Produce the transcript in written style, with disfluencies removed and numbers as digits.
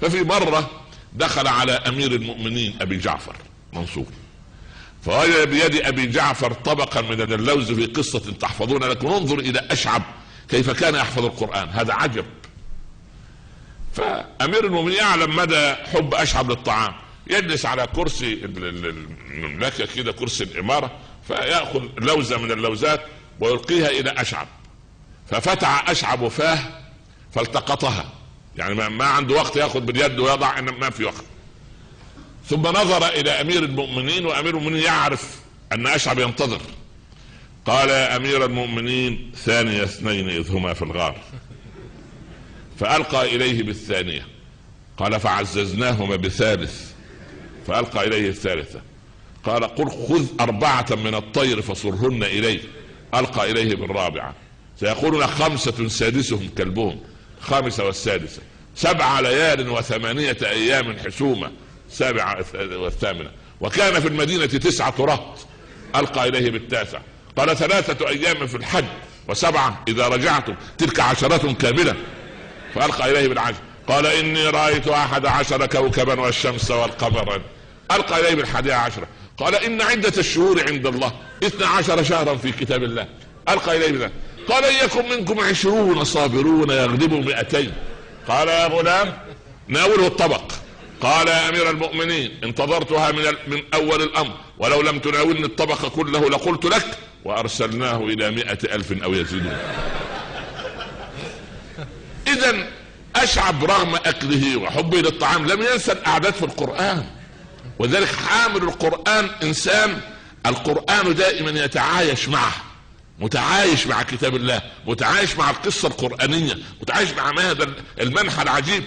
ففي مرة دخل على امير المؤمنين ابي جعفر منصور، فوجد بيد ابي جعفر طبقا من اللوز في قصة تحفظون لكم، انظر الى اشعب كيف كان يحفظ القرآن، هذا عجب. فامير المؤمنين يعلم مدى حب اشعب للطعام، يجلس على كرسي المملكة كده، كرسي الامارة، فيأخذ لوزة من اللوزات ويلقيها الى اشعب، ففتح اشعب فاه فالتقطها، يعني ما عنده وقت ياخذ باليد ويضع، ما في وقت. ثم نظر الى امير المؤمنين، وامير المؤمنين يعرف ان اشعب ينتظر، قال يا امير المؤمنين ثاني اثنين اذ هما في الغار، فالقى اليه بالثانية، قال فعززناهما بثالث، فالقى اليه الثالثة، قال قل خذ 4 من الطير فصرهن اليه، القى اليه بالرابعة، سيقولون 5 سادسهم كلبهم، 5 والسادسة، 7 ليال و8 ايام حسومة، 7 والثامنة، وكان في المدينة 9 رهط، القى اليه بالتاسع، قال 3 ايام في الحج و7 اذا رجعتم، تلك 10 كاملة، فالقى اليه بالعشر، قال اني رايت 11 كوكبا والشمس والقمر، القى اليه بال11، قال ان عدة الشهور عند الله 12 شهرا في كتاب الله، القى اليه بالله، قال ان يكن منكم 20 صابرون يغلبوا 200، قال يا غلام ناوله الطبق، قال يا امير المؤمنين انتظرتها من اول الامر، ولو لم تناولني الطبق كله لقلت لك، وارسلناه الى 100,000 او يزيدون. اذا اشعب رغم اكله وحبه للطعام لم ينسى الاعداد في القرآن، وذلك حامل القرآن انسان القرآن دائما يتعايش معه، متعايش مع كتاب الله، متعايش مع القصة القرآنية، متعايش مع هذا المنحى العجيب.